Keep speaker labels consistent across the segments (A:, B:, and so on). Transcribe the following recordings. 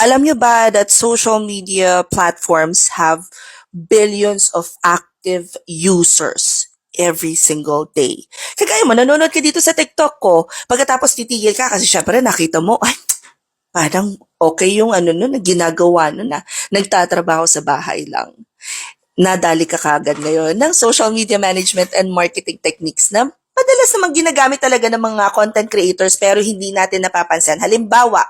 A: Alam nyo ba that social media platforms have billions of active users every single day? Kagaya mo, nanonood ka dito sa TikTok ko, pagkatapos titigil ka kasi syempre nakita mo, ay, parang okay yung ano nun, na ginagawa nun na nagtatrabaho sa bahay lang. Nadali ka kagad ngayon ng social media management and marketing techniques na madalas namang ginagamit talaga ng mga content creators pero hindi natin napapansin. Halimbawa,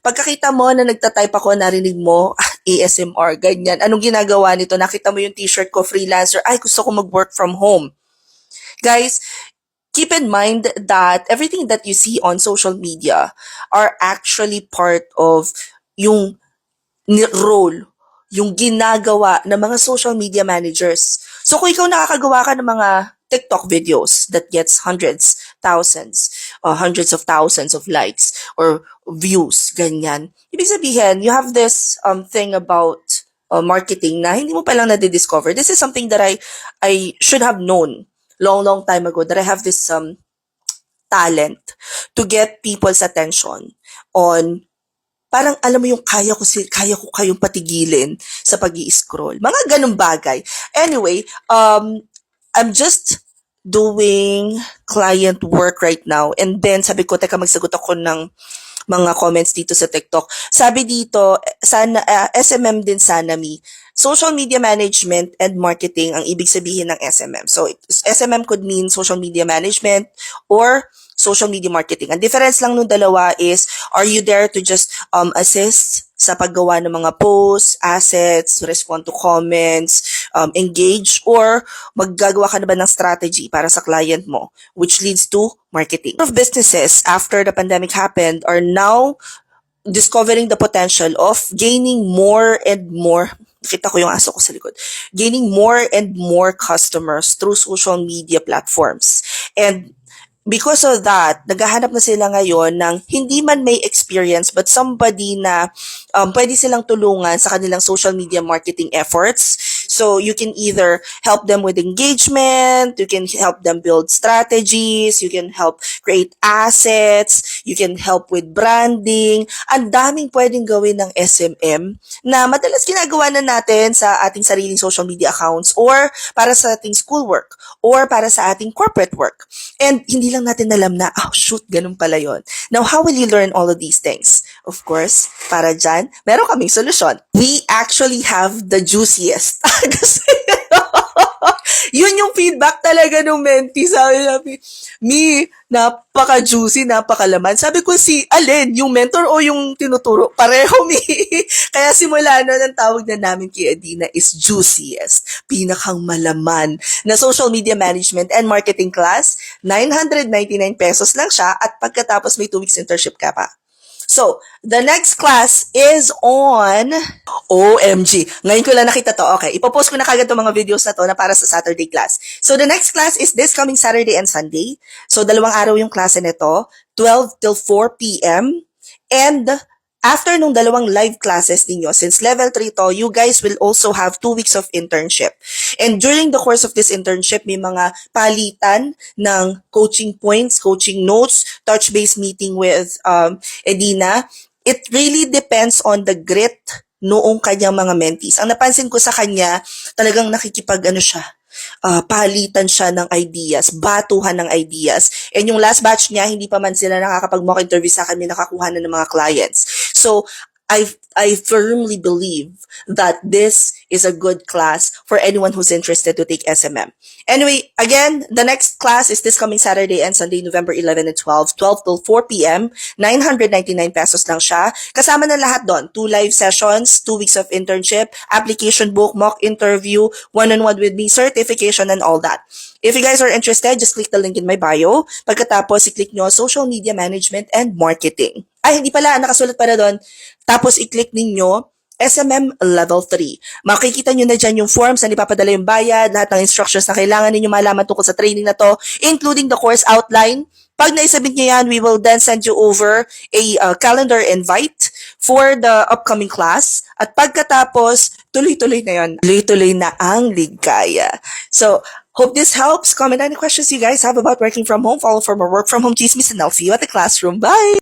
A: pagkakita mo na nagta-type ako, narinig mo, ASMR, ganyan. Anong ginagawa nito? Nakita mo yung t-shirt ko, freelancer, ay gusto ko mag-work from home. Guys, keep in mind that everything that you see on social media are actually part of yung role, yung ginagawa ng mga social media managers. So kung ikaw nakakagawa ka ng mga TikTok videos that gets hundreds of thousands of likes or views, ganyan. Ibig sabihin, you have this thing about marketing na hindi mo pa lang na-discover. This is something that I should have known long time ago, that I have this talent to get people's attention on parang alam mo yung kaya ko kayong patigilin sa pag-i-scroll. Mga ganung bagay. Anyway, I'm just doing client work right now, and then sabi ko, teka, magsagot ako ng mga comments dito sa TikTok. Sabi dito, sana SMM din sana mi. Social media management and marketing ang ibig sabihin ng SMM. So SMM could mean social media management or social media marketing. Ang difference lang nung dalawa is, are you there to just assist sa paggawa ng mga posts, assets, respond to comments, engage, or maggagawa ka na ba ng strategy para sa client mo, which leads to marketing. A lot of businesses after the pandemic happened are now discovering the potential of gaining more and more, nakita ko yung aso ko sa likod, gaining more and more customers through social media platforms. And because of that, naghahanap na sila ngayon ng hindi man may experience but somebody na pwede silang tulungan sa kanilang social media marketing efforts. So you can either help them with engagement, you can help them build strategies, you can help create assets, you can help with branding. Ang daming pwedeng gawin ng SMM na madalas ginagawa na natin sa ating sariling social media accounts or para sa ating schoolwork or para sa ating corporate work. And hindi lang natin alam na, oh shoot, ganun pala yun. Now, how will you learn all of these things? Of course, para dyan, meron kaming solusyon. We actually have the juiciest. Kasi, yun yung feedback talaga ng mentee. Sabi, Mi, napaka-juicy, napakalaman. Sabi ko, si Alin, yung mentor o yung tinuturo? Pareho, Mi. Kaya simula na ng tawag na namin kay Adina is juiciest. Pinakang malaman na social media management and marketing class. 999 pesos lang siya at pagkatapos may 2 weeks internship ka pa. So, the next class is on OMG. Ngayon ko lang nakita to. Okay, ipopost ko na kagad itong mga videos na to na para sa Saturday class. So, the next class is this coming Saturday and Sunday. So, 2 araw yung klase nito, 12 till 4 p.m. And after nung 2 live classes ninyo, since level 3 to, you guys will also have 2 weeks of internship. And during the course of this internship, may mga palitan ng coaching points, coaching notes, touch-base meeting with Edina. It really depends on the grit noong kanyang mga mentees. Ang napansin ko sa kanya, talagang palitan siya ng ideas, batuhan ng ideas. And yung last batch niya, hindi pa man sila nakakapag-mock interview sa kami, nakakuha na ng mga clients. So, I firmly believe that this is a good class for anyone who's interested to take SMM. Anyway, again, the next class is this coming Saturday and Sunday, November 11 and 12, 12 till 4 p.m. 999 pesos lang siya. Kasama na lahat doon. 2 live sessions, 2 weeks of internship, application book, mock interview, one-on-one with me, certification, and all that. If you guys are interested, just click the link in my bio. Pagkatapos, i-click nyo social media management and marketing. Ay, hindi pala, nakasulat para doon. Tapos, i-click ninyo SMM Level 3. Makikita nyo na dyan yung forms na ipapadala yung bayad, lahat ng instructions na kailangan ninyo malaman tungkol sa training na to, including the course outline. Pag naisabit nyo yan, we will then send you over a calendar invite for the upcoming class. At pagkatapos, tuloy-tuloy na yon. Tuloy-tuloy na ang ligaya. So, hope this helps. Comment any questions you guys have about working from home. Follow for more work from home chismis and I'll see you at the classroom. Bye!